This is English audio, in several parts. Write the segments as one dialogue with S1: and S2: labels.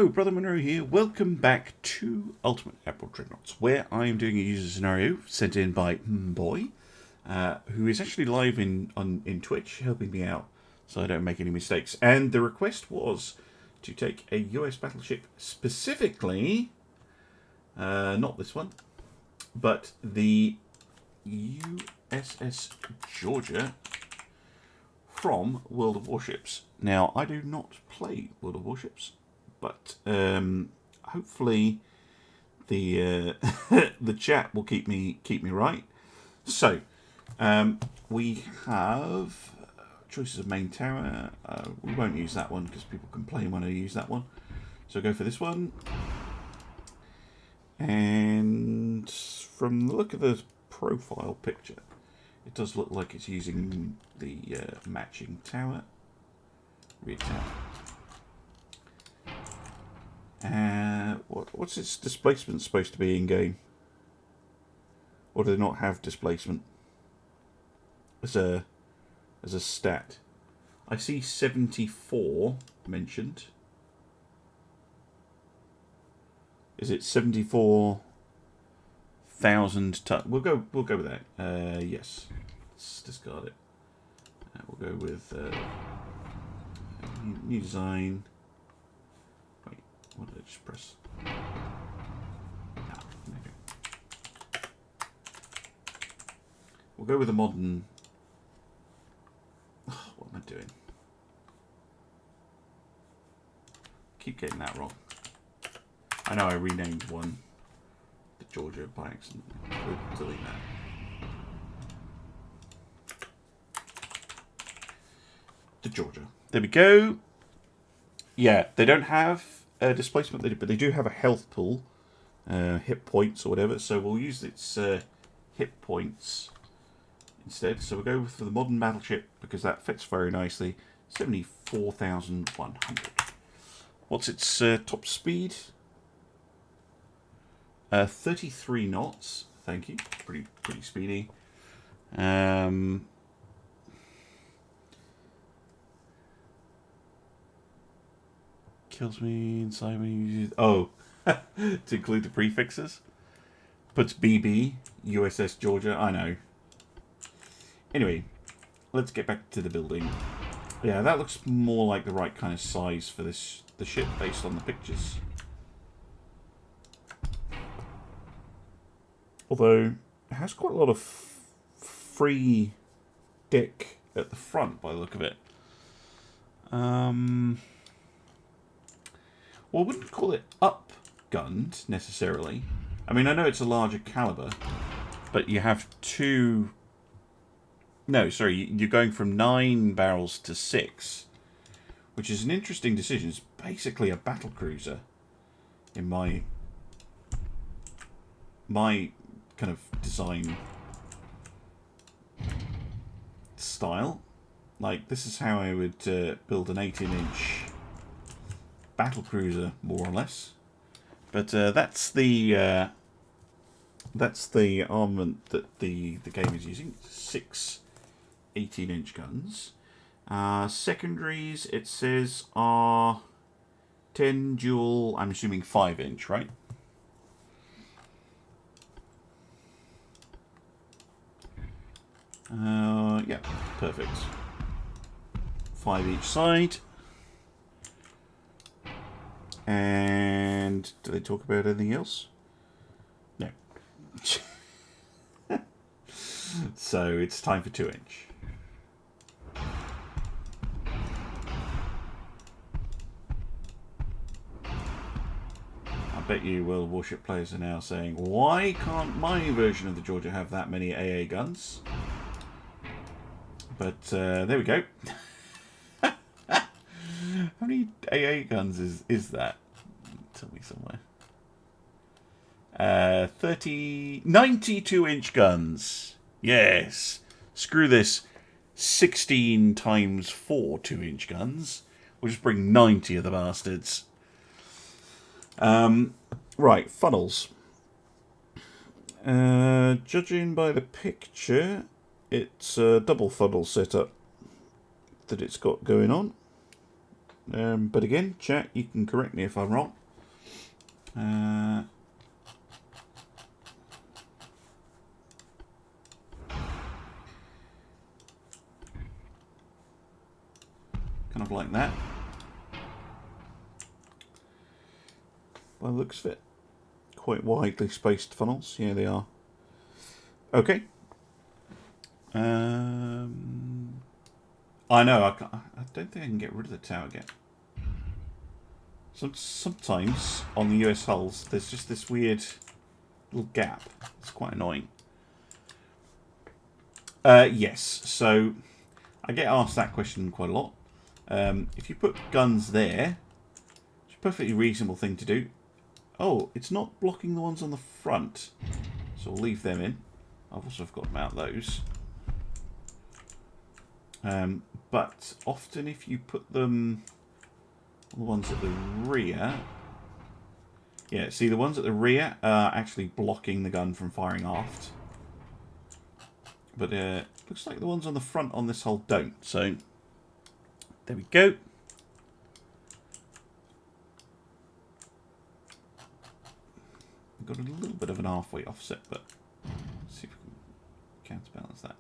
S1: Hello, Brother Monroe here. Welcome back to Ultimate Admiral Dreadnoughts, where I am doing a user scenario sent in by Boy, who is actually live in Twitch, helping me out so I don't make any mistakes. And the request was to take a US battleship, specifically, not this one, but the USS Georgia from World of Warships. Now, I do not play World of Warships, but hopefully the the chat will keep me right. So we have choices of main tower. We won't use that one because people complain when I use that one. So go for this one. And from the look of the profile picture, it does look like it's using the matching tower, rear tower. What's its displacement supposed to be in game? Or do they not have displacement as a stat? I see 74 mentioned. Is it 74,000 ton? We'll go with that. Yes, let's discard it. We'll go with new design. Wait, what did I just press? Okay. We'll go with a modern. Oh, what am I doing? Keep getting that wrong. I know I renamed one the Georgia by accident. We'll delete that. The Georgia. There we go. Yeah, they don't have displacement, but they do have a health pool, hit points or whatever. So we'll use its hit points instead. So we'll go for the modern battleship because that fits very nicely. 74,100. What's its top speed? 33 knots. Thank you. Pretty speedy. Kills me inside when you use. Oh, to include the prefixes. Puts BB USS Georgia. I know. Anyway, let's get back to the building. Yeah, that looks more like the right kind of size for the ship based on the pictures. Although it has quite a lot of free deck at the front by the look of it. Well, I wouldn't call it up-gunned necessarily. I mean, I know it's a larger caliber, but you have two. No, sorry, you're going from 9 barrels to 6, which is an interesting decision. It's basically a battle cruiser in my kind of design style. Like, this is how I would build an 18-inch battle cruiser, more or less. But that's the armament that the game is using. 6 18-inch guns. Secondaries, it says, are 10 dual, I'm assuming 5-inch, right? Yeah, perfect. 5 each side. And do they talk about anything else? No. So it's time for 2-inch. I bet you World of Warship players are now saying, why can't my version of the Georgia have that many AA guns? But there we go. How many AA guns is that? Tell me somewhere. 92-inch guns. Yes. Screw this. 16 times 4 2-inch guns. We'll just bring 90 of the bastards. Right, funnels. Judging by the picture, it's a double funnel setup that it's got going on. But again, chat, you can correct me if I'm wrong. Kind of like that. By the looks of it. Quite widely spaced funnels. Yeah, they are. Okay. I know, I don't think I can get rid of the tower again. Sometimes on the US hulls, there's just this weird little gap. It's quite annoying. Yes, so I get asked that question quite a lot. If you put guns there, it's a perfectly reasonable thing to do. Oh, it's not blocking the ones on the front, so we'll leave them in. I've also forgotten about those. But often if you put them on the ones at the rear... Yeah, see, the ones at the rear are actually blocking the gun from firing aft. But looks like the ones on the front on this hull don't. So, there we go. We've got a little bit of an halfway offset, but let's see if we can counterbalance that.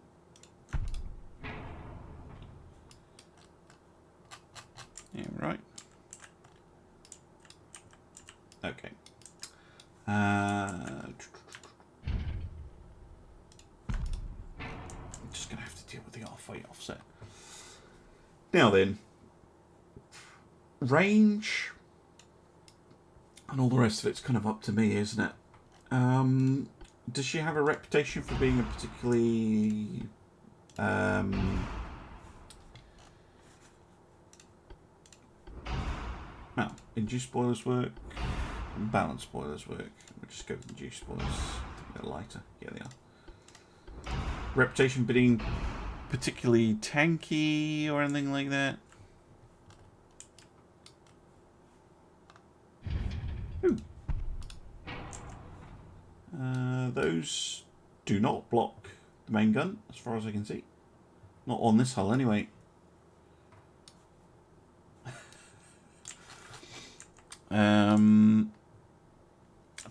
S1: Yeah, right. Okay. I'm just going to have to deal with the halfway offset. Now then, range and all the rest of it's kind of up to me, isn't it? Does she have a reputation for being a particularly no, induced spoilers work, and balanced spoilers work. We'll just go with induced spoilers. I think they're lighter. Yeah, they are. Reputation for being particularly tanky or anything like that. Ooh. Those do not block the main gun, as far as I can see. Not on this hull, anyway.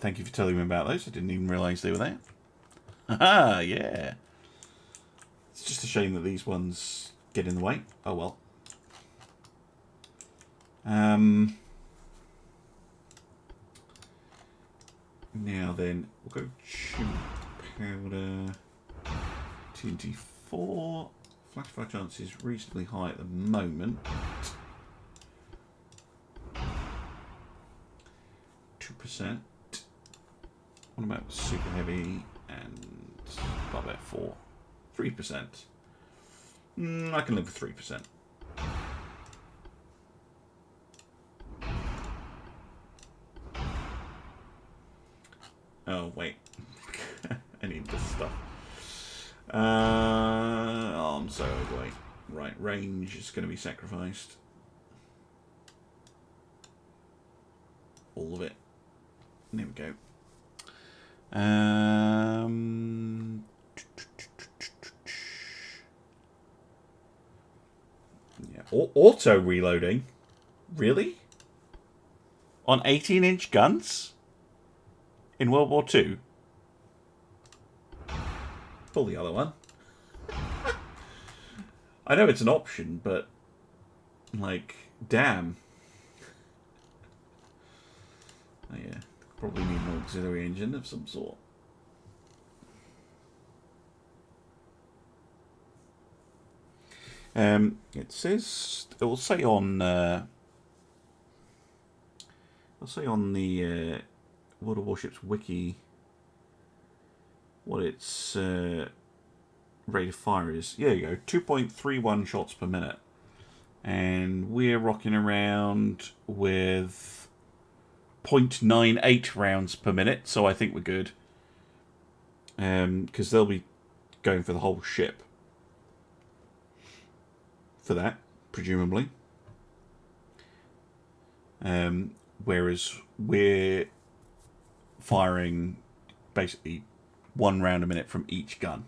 S1: Thank you for telling me about those. I didn't even realise they were there. Haha, yeah. It's just a shame that these ones get in the way. Oh well. Now then, we'll go tube powder. TNT4. Flash fire chance is reasonably high at the moment. 2%. What about super heavy and Barbette 4? 3%. I can live with 3%. Oh, wait. I need this stuff. I'm so overweight. Right, range is going to be sacrificed. All of it. There we go. Yeah, auto reloading? Really? On 18-inch guns? In World War II? Pull the other one. I know it's an option, but like, damn. Oh yeah, probably need an auxiliary engine of some sort. It says it will say on the World of Warships wiki what its rate of fire is. Yeah, you go 2.31 shots per minute, and we're rocking around with 0.98 rounds per minute, so I think we're good. Because they'll be going for the whole ship for that, presumably. Whereas we're firing basically 1 round a minute from each gun.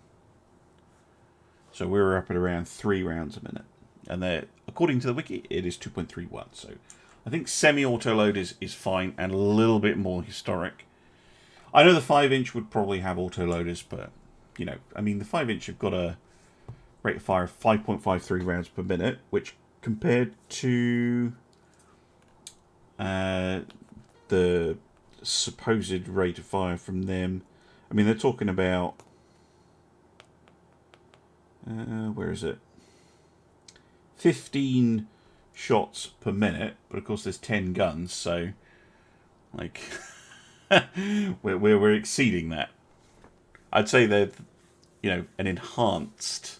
S1: So we're up at around 3 rounds a minute. And they're, according to the wiki, it is 2.31. So I think semi-auto load is fine and a little bit more historic. I know the 5-inch would probably have auto loaders, but you know, I mean, the 5-inch have got a rate of fire of 5.53 rounds per minute, which compared to the supposed rate of fire from them, I mean, they're talking about where is it? 15 shots per minute, but of course there's 10 guns, so like we're exceeding that. I'd say that, you know, an enhanced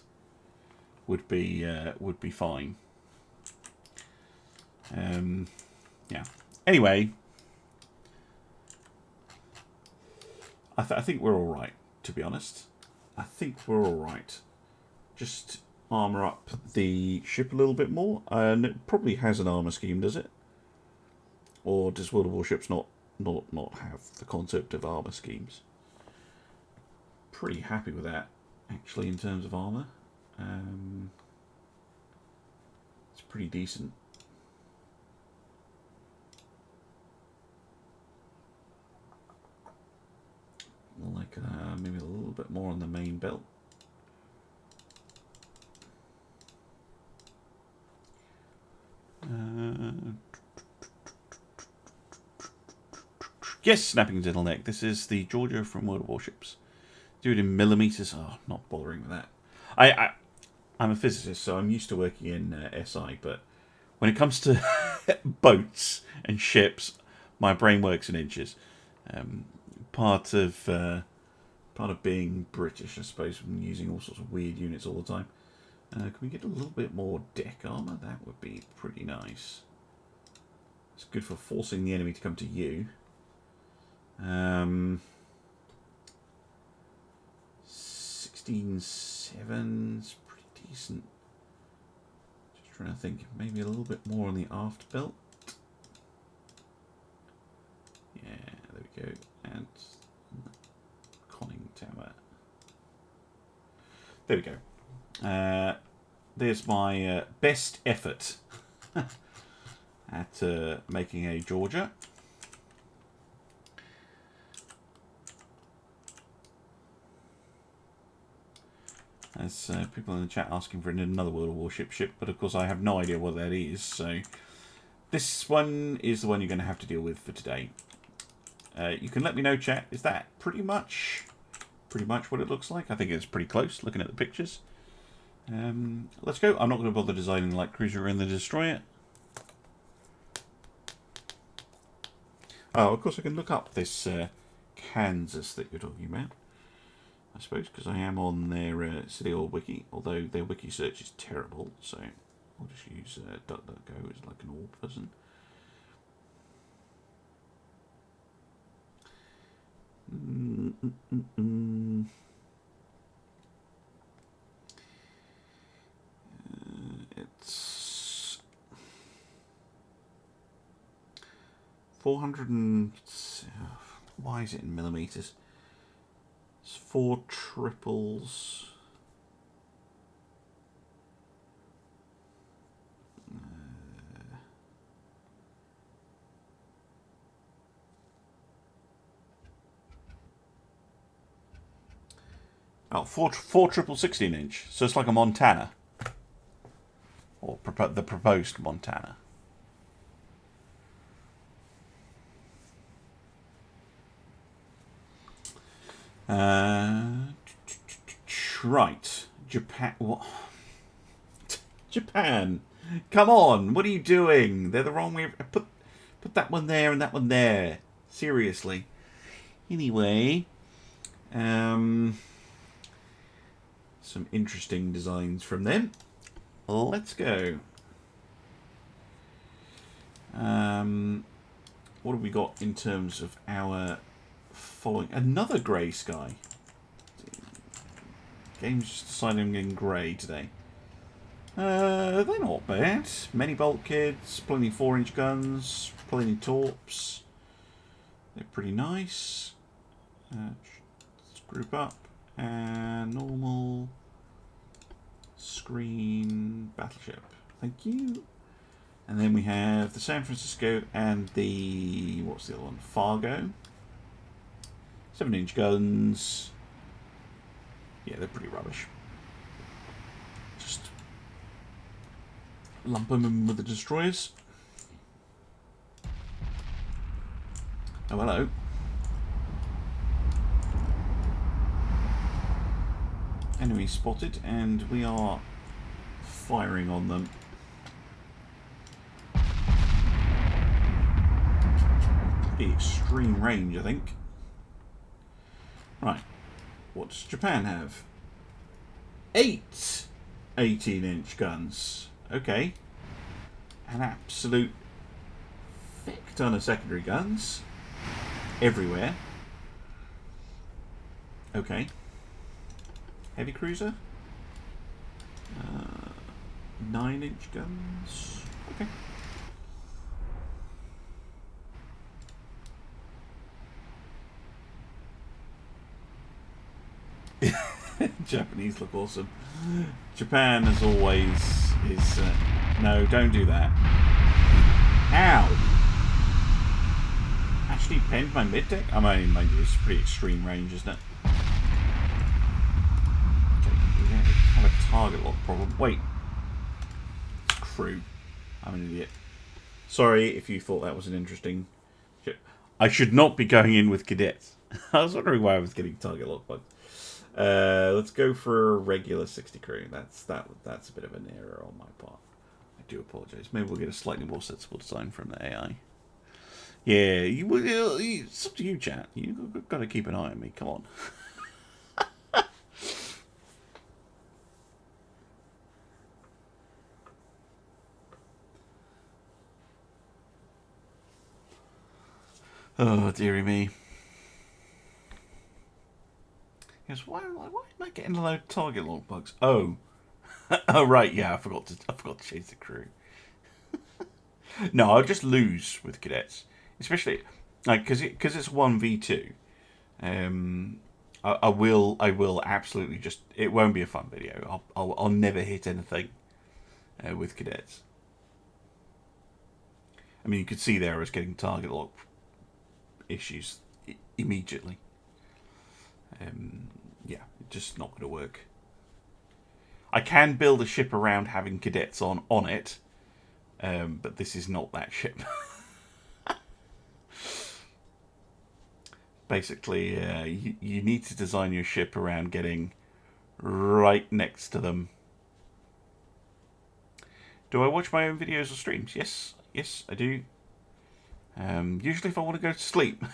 S1: would be fine. Yeah. Anyway, I think we're all right. To be honest, I think we're all right. Just armor up the ship a little bit more, and it probably has an armor scheme, does it? Or does World of Warships not have the concept of armor schemes? Pretty happy with that, actually, in terms of armor. It's pretty decent. Like maybe a little bit more on the main belt. Yes, snapping gentle neck. This is the Georgia from World of Warships. Do it in millimeters. Oh, not bothering with that. I'm a physicist, so I'm used to working in SI, but when it comes to boats and ships, my brain works in inches. Part of being British, I suppose, from using all sorts of weird units all the time. Can we get a little bit more deck armor? That would be pretty nice. It's good for forcing the enemy to come to you. 16.7 is pretty decent. Just trying to think, maybe a little bit more on the aft belt. Yeah, there we go. And conning tower. There we go. There's my best effort at making a Georgia. There's people in the chat asking for another World of Warship ship, but of course I have no idea what that is, so this one is the one you're going to have to deal with for today. You can let me know, chat, is that pretty much what it looks like? I think it's pretty close, looking at the pictures. Let's go. I'm not going to bother designing the light cruiser in the destroyer. Oh, of course I can look up this Kansas that you're talking about, I suppose, because I am on their City Oil wiki, although their wiki search is terrible, so I'll just use DuckDuckGo as like an all person. It's 400 and... why is it in millimeters? It's 4 triples. Oh, 4 triple 16-inch. So it's like a Montana. Or the proposed Montana. Right. Japan. What? Japan. Come on. What are you doing? They're the wrong way. Put that one there and that one there. Seriously. Anyway. Some interesting designs from them. Let's go. What have we got in terms of our following? Another grey sky. Game's just deciding in grey today. They're not bad. Many bulkheads, plenty 4-inch guns, plenty torps. They're pretty nice. Let's group up. And normal screen battleship. Thank you. And then we have the San Francisco and the... what's the other one? Fargo. 7-inch guns. Yeah, they're pretty rubbish. Just lump them in with the destroyers. Oh, hello. Enemy spotted, and we are firing on them. Pretty extreme range, I think. Right. What does Japan have? 8 18-inch guns. Okay. An absolute thick ton of secondary guns. Everywhere. Okay. Heavy cruiser. 9-inch guns. Okay. Japanese look awesome. Japan, as always, is... no, don't do that. Ow! Actually penned my mid-deck? I mean, mind you, it's pretty extreme range, isn't it? Okay, we have a target lock problem. Wait. It's crew. I'm an idiot. Sorry if you thought that was an interesting... I should not be going in with cadets. I was wondering why I was getting target lock bugs. Let's go for a regular 60 crew. That's a bit of an error on my part. I do apologise. Maybe we'll get a slightly more sensible design from the AI. Yeah, it's up to you, chat. You've got to keep an eye on me. Come on. Oh, dearie me. Yes, why am I getting a load of target lock bugs? Oh. Oh, right, yeah, I forgot to change the crew. No, I'll just lose with cadets. Especially, like, because it's 1v2. I will absolutely just... It won't be a fun video. I'll never hit anything with cadets. I mean, you could see there I was getting target lock issues immediately. Yeah, just not going to work. I can build a ship around having cadets on it, but this is not that ship. Basically, you need to design your ship around getting right next to them. Do I watch my own videos or streams? Yes, I do. Usually if I want to go to sleep.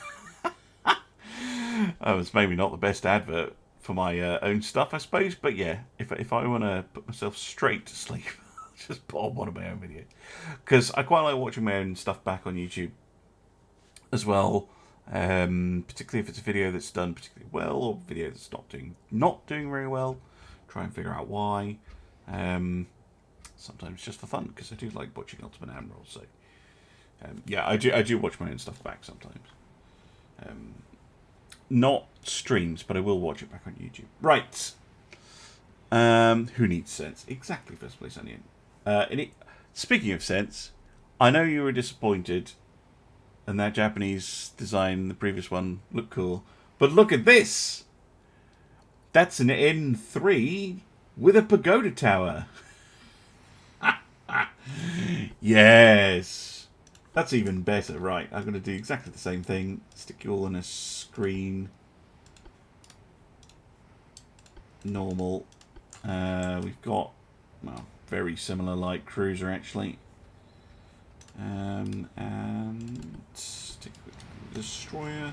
S1: Oh, it's maybe not the best advert for my own stuff, I suppose. But yeah, if I want to put myself straight to sleep, I'll just put on one of my own videos. Because I quite like watching my own stuff back on YouTube as well. Particularly if it's a video that's done particularly well, or a video that's not doing very well. Try and figure out why. Sometimes just for fun, because I do like watching Ultimate Admiral. So yeah, I do watch my own stuff back sometimes. Not streams, but I will watch it back on YouTube. Right. Who needs sense? Exactly, First Place Onion. Speaking of sense, I know you were disappointed, and that Japanese design, the previous one, looked cool. But look at this! That's an N3 with a pagoda tower. Yes! That's even better. Right, I'm going to do exactly the same thing. Stick you all on a screen. Normal. We've got, well, very similar light cruiser actually. And stick with destroyer.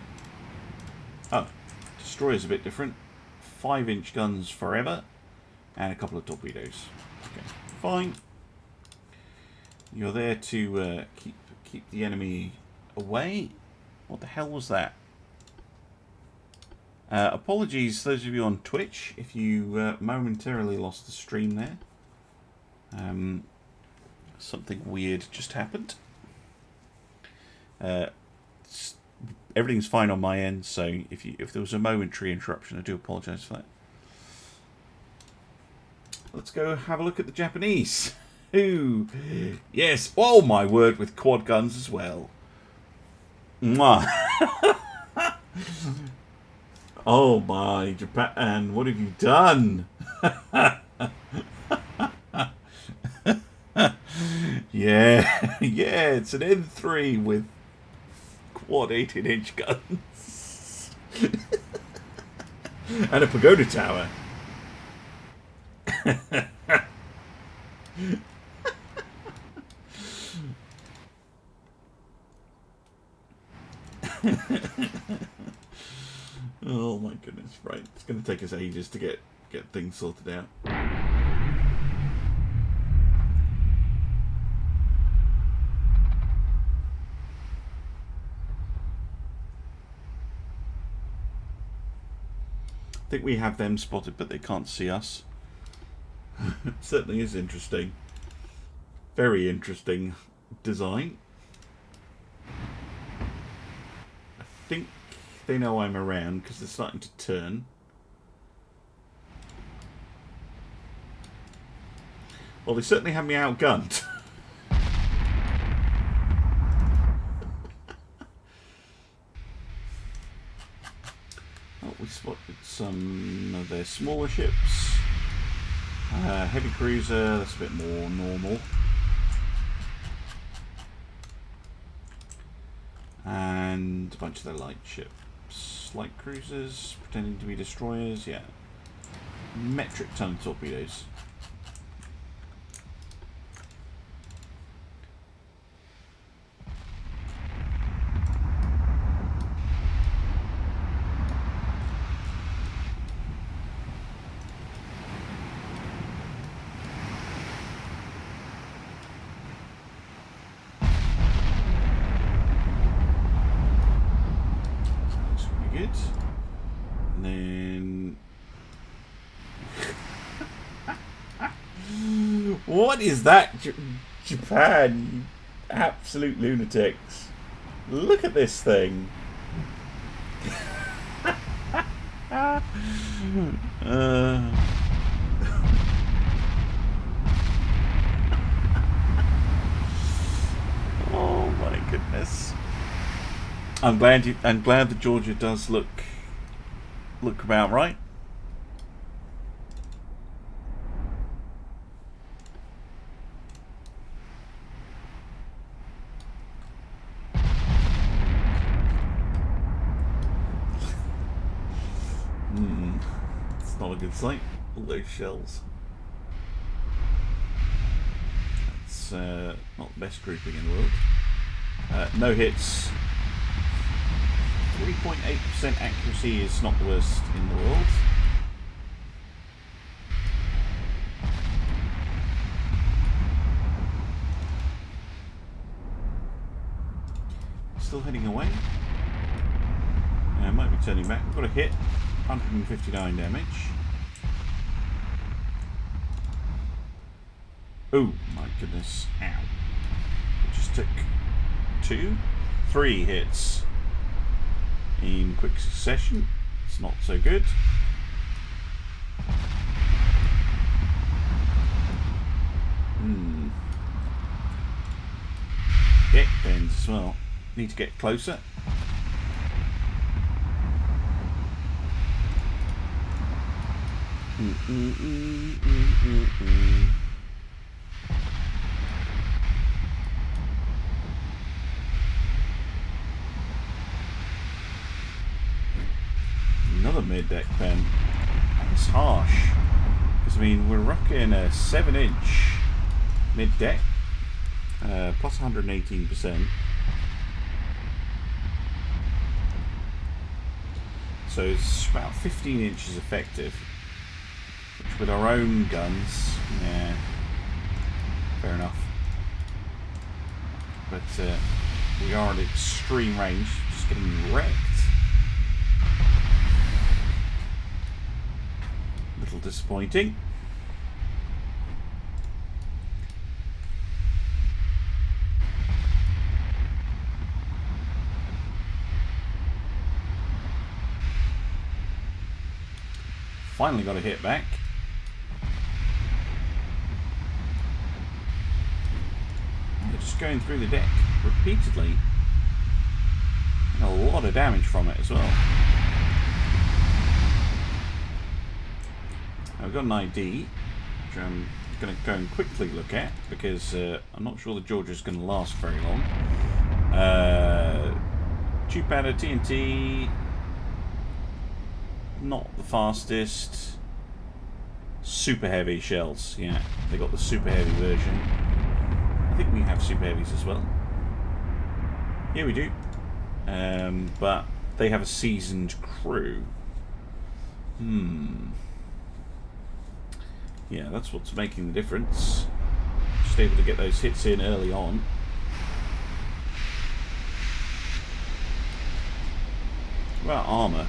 S1: Oh, destroyer's a bit different. 5-inch guns forever. And a couple of torpedoes. Okay, fine. You're there to keep the enemy away. What the hell was that? Apologies those of you on Twitch if you momentarily lost the stream there. Something weird just happened. Everything's fine on my end, so if there was a momentary interruption, I do apologise for that. Let's go have a look at the Japanese. Yes. Oh my word, with quad guns as well. Mwah. Oh my, Japan, what have you done? Yeah, yeah, it's an N3 with quad 18-inch guns. And a pagoda tower. Oh my goodness, right. It's going to take us ages to get things sorted out. I think we have them spotted, but they can't see us. It certainly is interesting. Very interesting design. I think they know I'm around because they're starting to turn. Well, they certainly have me outgunned. Oh, we spotted some of their smaller ships. Heavy cruiser, that's a bit more normal. And a bunch of their light ships. Light cruisers, pretending to be destroyers, yeah. Metric ton torpedoes. And then what is that, Japan? You absolute lunatics! Look at this thing. Oh my goodness! I'm glad the Georgia does look about right. It's not a good sight. All those shells. That's not the best grouping in the world. No hits. 3.8% accuracy is not the worst in the world. Still heading away. Might be turning back. We've got a hit. 159 damage. Oh my goodness. Ow. It just took 3 hits in quick succession. It's not so good. Deck bends as well. Need to get closer. Another mid-deck pen. That's harsh. Because, I mean, we're rocking a 7-inch mid-deck. Plus 118%. So it's about 15 inches effective. Which with our own guns, yeah, fair enough. But we are at extreme range, just getting wrecked. A little disappointing. Finally got a hit back. just going through the deck repeatedly. And a lot of damage from it as well. Now we've got an ID, which I'm going to go and quickly look at, because I'm not sure the Georgia's going to last very long. Tube powder, TNT, not the fastest. Super heavy shells, yeah, they got the super heavy version. I think we have super heavies as well. Yeah, we do. But they have a seasoned crew. Yeah, that's what's making the difference. Just able to get those hits in early on. What about armour?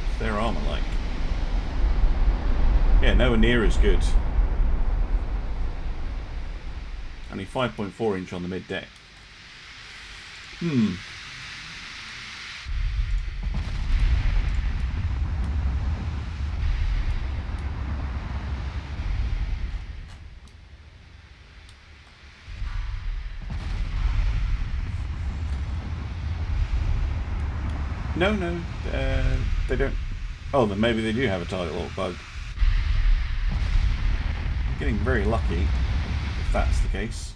S1: What's their armour like? Yeah, nowhere near as good. Only 5.4 inch on the mid deck. No, they don't. Oh, then maybe they do have a target lock bug. I'm getting very lucky if that's the case.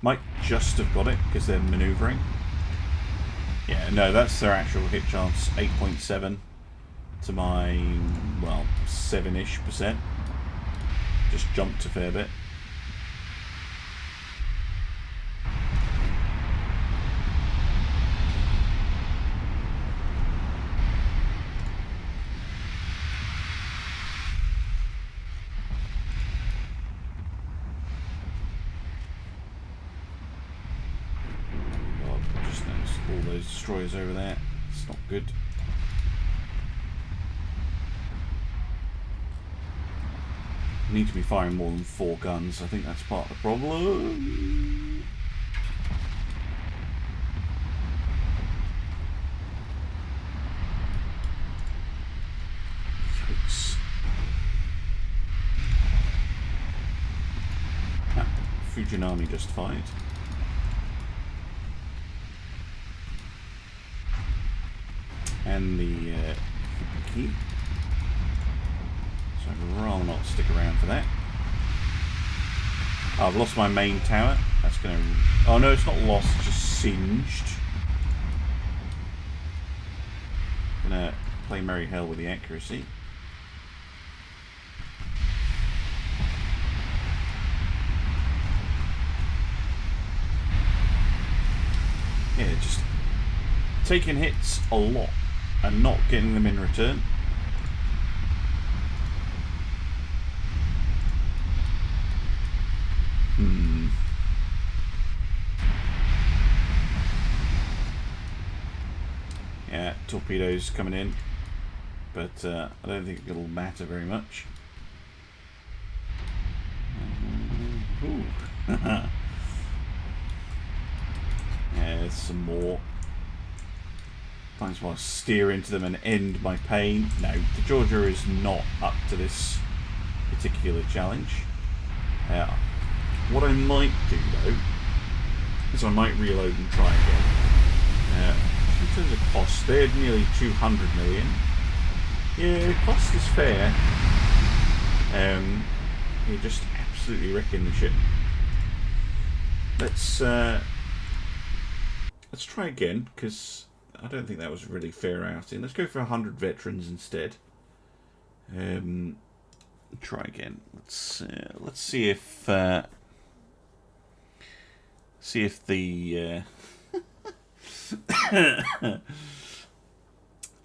S1: Might just have got it because they're manoeuvring. Yeah, no, that's their actual hit chance. 8.7 to my, well, 7-ish%. Just jumped a fair bit. All those destroyers over there. It's not good. I need to be firing more than 4 guns. I think that's part of the problem. Yikes. Ah, Fujinami just fired. And the key. So I'd rather not stick around for that. Oh, I've lost my main tower. That's going to... Oh no, it's not lost, it's just singed. Gonna play merry hell with the accuracy. Yeah, just taking hits a lot and not getting them in return. Yeah, torpedoes coming in, but I don't think it'll matter very much. Ooh. Yeah, there's some more. Might as well steer into them and end my pain. No, the Georgia is not up to this particular challenge. What I might do though is I might reload and try again. In terms of cost, they're nearly 200 million. Yeah, cost is fair. You're just absolutely wrecking the ship. Let's try again, because I don't think that was really fair outing. Let's go for 100 veterans instead. Try again. Let's see if the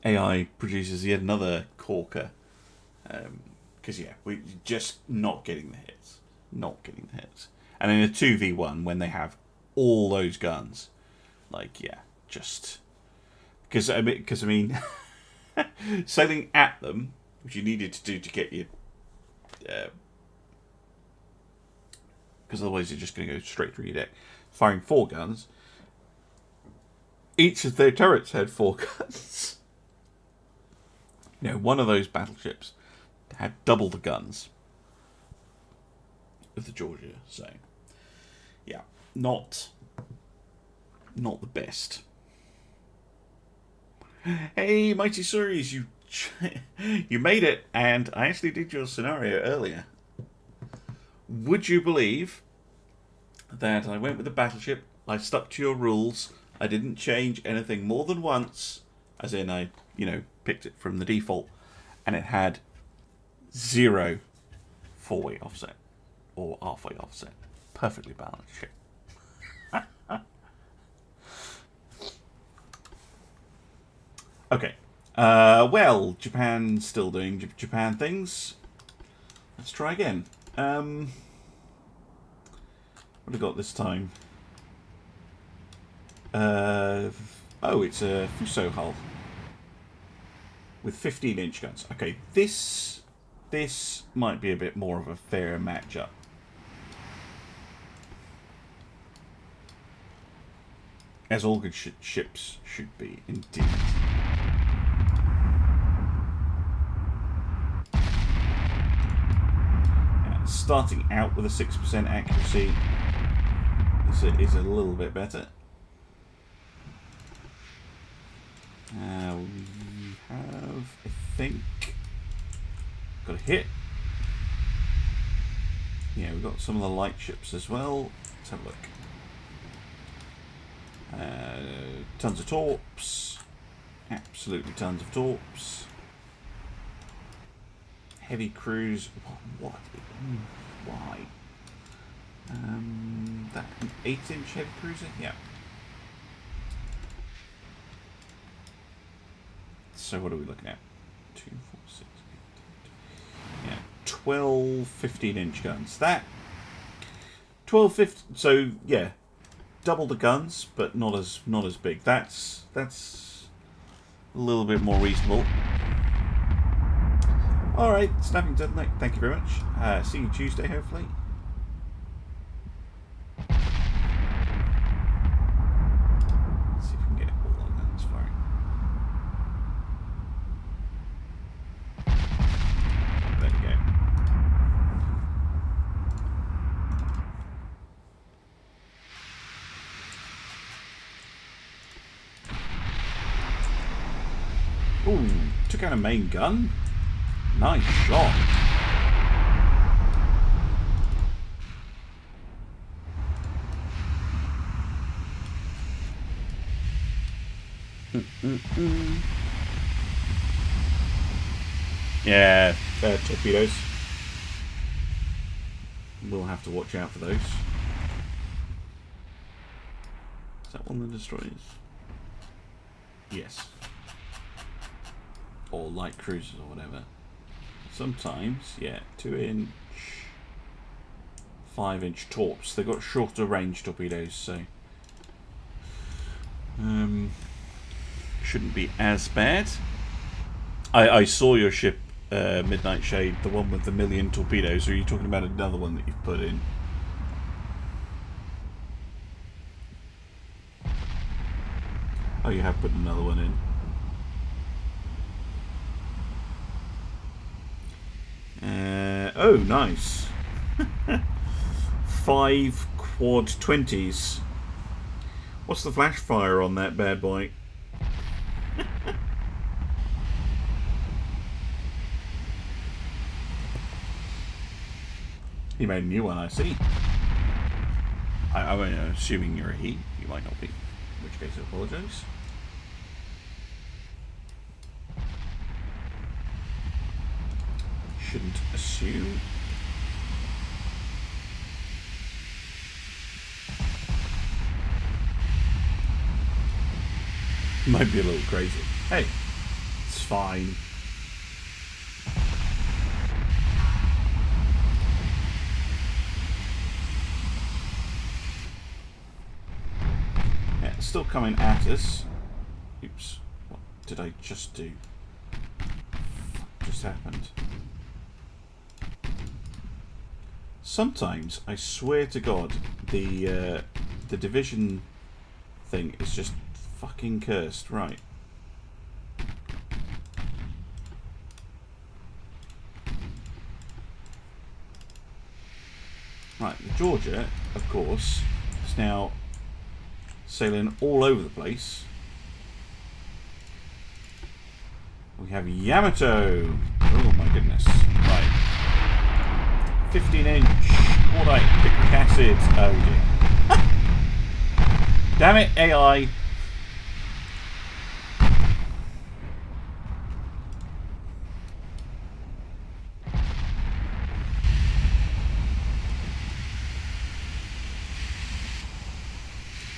S1: AI produces yet another corker. Because yeah, we're just not getting the hits. Not getting the hits. And in a 2v1, when they have all those guns, like, yeah, just... Because I mean, sailing at them, which you needed to do to get your... because otherwise you're just going to go straight through your deck. Firing 4 guns. Each of their turrets had 4 guns. You know, one of those battleships had double the guns of the Georgia. So, yeah, not not the best. Hey, Mighty Series, you made it, and I actually did your scenario earlier. Would you believe that I went with the battleship, I stuck to your rules, I didn't change anything more than once, as in I, picked it from the default, and it had 0 4-way offset, or halfway offset. Perfectly balanced ship. Okay. Well, Japan's still doing Japan things. Let's try again. What have we got this time? Oh, it's a Fuso hull with 15-inch guns. Okay, this might be a bit more of a fair matchup. As all good ships should be, indeed. Starting out with a 6% accuracy is a little bit better. We have, I think, got a hit. Yeah, we've got some of the light ships as well. Let's have a look. Tons of torps. Absolutely tons of torps. Heavy cruise. What? Why? That an 8-inch heavy cruiser? Yeah. So what are we looking at? 2, 4, 6, 8, 10. Yeah, 12, 15-inch guns. That 12, 15. So yeah, double the guns, but not as big. That's a little bit more reasonable. All right, snapping done. Thank you very much. See you Tuesday, hopefully. Let's see if we can get all on guns firing. There we go. Ooh, took out a main gun. Nice shot. Yeah, torpedoes. We'll have to watch out for those. Is that one of the destroyers? Yes. Or light cruisers or whatever. Sometimes, yeah, 2-inch, 5-inch torps. They've got shorter range torpedoes, so shouldn't be as bad. I saw your ship, Midnight Shade, the one with the 1,000,000 torpedoes. Or are you talking about another one that you've put in? Oh, you have put another one in. Oh, nice. 5 quad 20s. What's the flash fire on that bad boy? He made a new one, I see. I'm assuming you're a he. You might not be. In which case I apologise. Shouldn't assume. Might be a little crazy. Hey, it's fine. Yeah, it's still coming at us. Oops, what did I just do? What just happened? Sometimes, I swear to God, the division thing is just fucking cursed. Right. Right, the Georgia, of course, is now sailing all over the place. We have Yamato. Oh my goodness. Right. 15-inch cordite picric acid. Oh dear. Damn it, AI.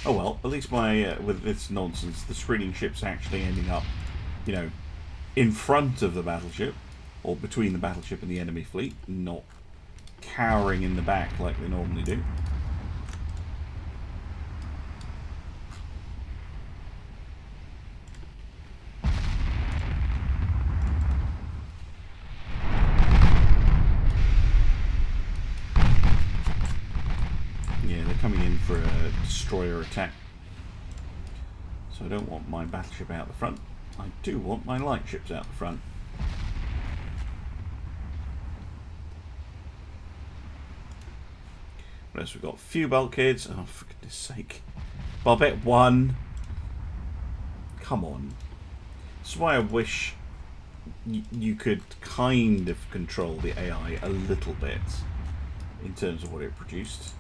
S1: Oh well, at least my with this nonsense, the screening ship's actually ending up, you know, in front of the battleship, or between the battleship and the enemy fleet, not cowering in the back like they normally do. Yeah, they're coming in for a destroyer attack. So I don't want my battleship out the front. I do want my light ships out the front. What else we've got? A few bulkheads. Oh, for goodness sake. Barbette 1. Come on. This is why I wish you could kind of control the AI a little bit in terms of what it produced.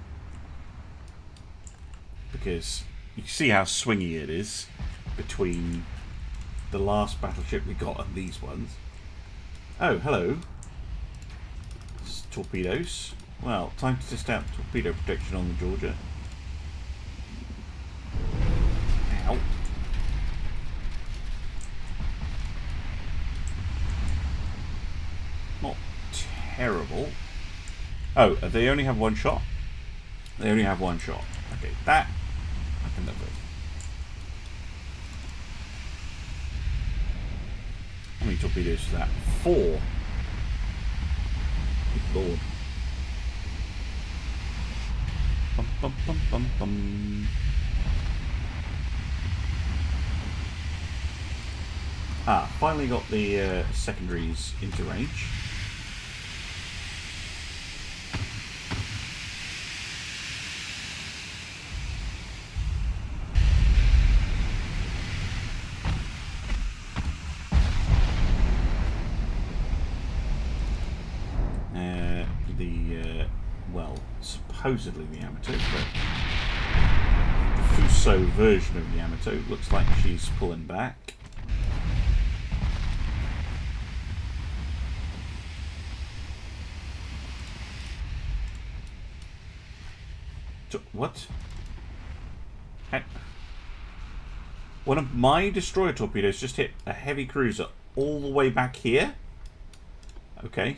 S1: Because you see how swingy it is between the last battleship we got and these ones. Oh, hello. Torpedoes. Well, time to test out torpedo protection on the Georgia. Ow. Not terrible. Oh, they only have one shot? They only have one shot. Okay, that I can live with. How many torpedoes is that? 4. Good lord. Bum, bum, bum, bum, bum. Ah, finally got the secondaries into range. Well, supposedly the Yamato, but the Fuso version of the Yamato looks like she's pulling back. What? One of my destroyer torpedoes just hit a heavy cruiser all the way back here? Okay.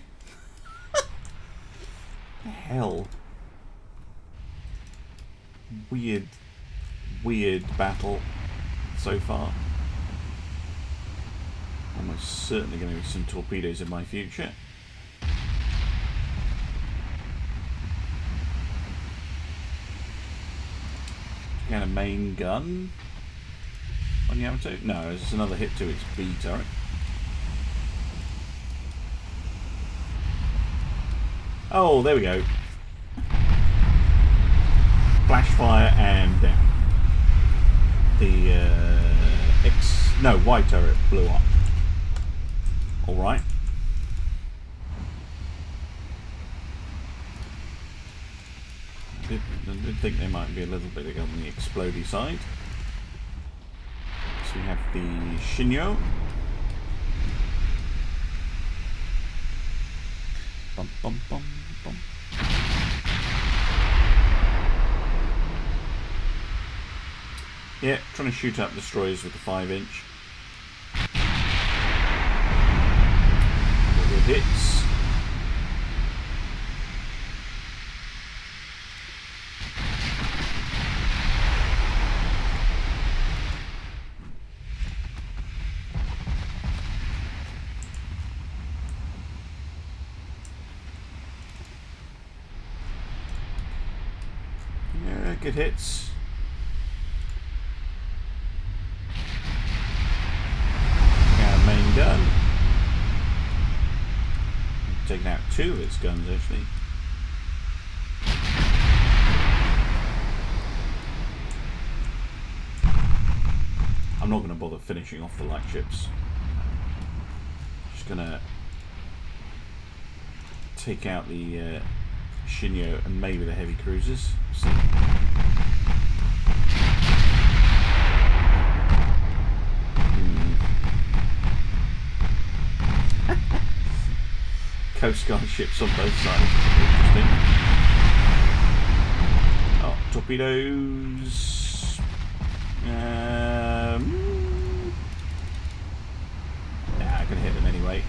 S1: The hell? Weird battle so far. Almost certainly going to be some torpedoes in my future. Got a main gun on Yamato? No, there's another hit to its B turret. Oh, there we go. Flash fire and down. The Y turret blew up. All right. I did think there might be a little bit on the explodey side. So we have the Shinyo. Bum, bum, bum, bum. Yeah, trying to shoot up destroyers with the 5-inch. Good hits. Yeah, good hits. Main gun. Taking out 2 of its guns actually. I'm not going to bother finishing off the light ships. Just going to take out the Shinyo and maybe the heavy cruisers. See. Coast Guard ships on both sides. Interesting. Oh, torpedoes. Yeah, I can hit them anyway,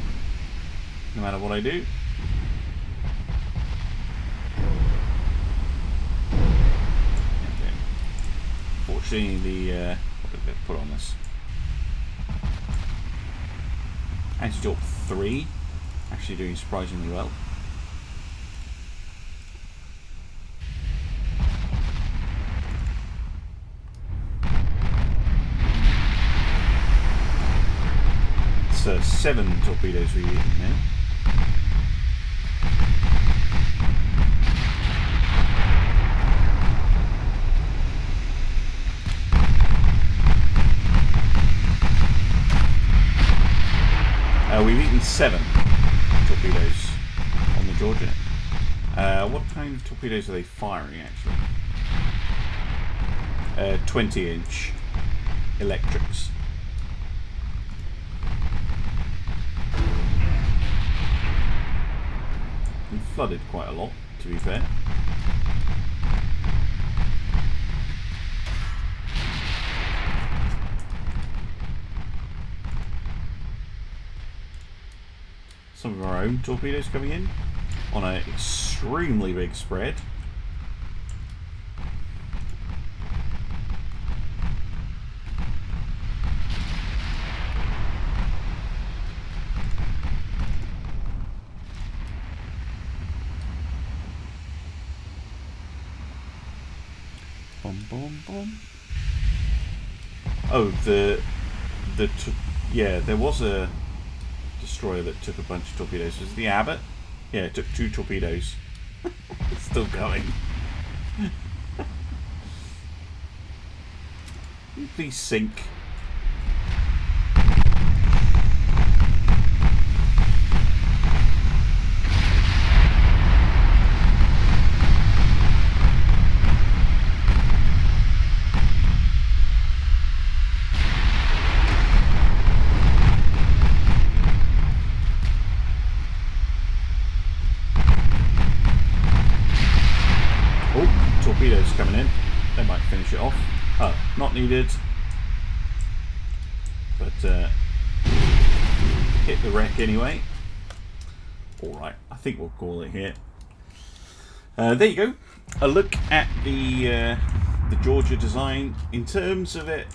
S1: no matter what I do. Okay. Fortunately, what did they put on this? Anti-torp 3, actually doing surprisingly well. So 7 torpedoes we've eaten now. We've eaten 7 torpedoes on the Georgia. What kind of torpedoes are they firing actually? 20-inch electrics. We flooded quite a lot, to be fair. Some of our own torpedoes coming in on an extremely big spread. Boom, boom, boom. Oh, yeah, there was a destroyer that took a bunch of torpedoes. Was it the Abbott? Yeah, it took 2 torpedoes. It's still going. Please sink. Torpedoes coming in. They might finish it off. Oh, not needed. But hit the wreck anyway. Alright, I think we'll call it here. There you go. A look at the Georgia design. In terms of it,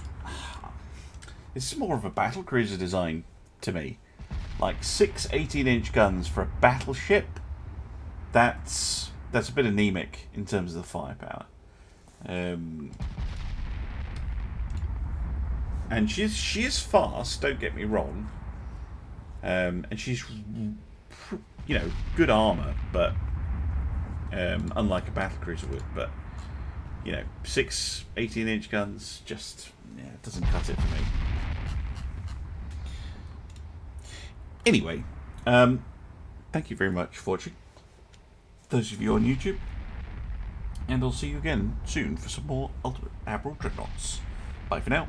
S1: it's more of a battle cruiser design to me. Like 6 18-inch guns for a battleship. That's a bit anemic in terms of the firepower. And she is fast, don't get me wrong. And she's, you know, good armour, but unlike a battlecruiser would. But you know, 6 18-inch guns just it doesn't cut it for me. Anyway, thank you very much for watching. Those of you on YouTube, and I'll see you again soon for some more Ultimate Admiral Dreadnoughts. Bye for now.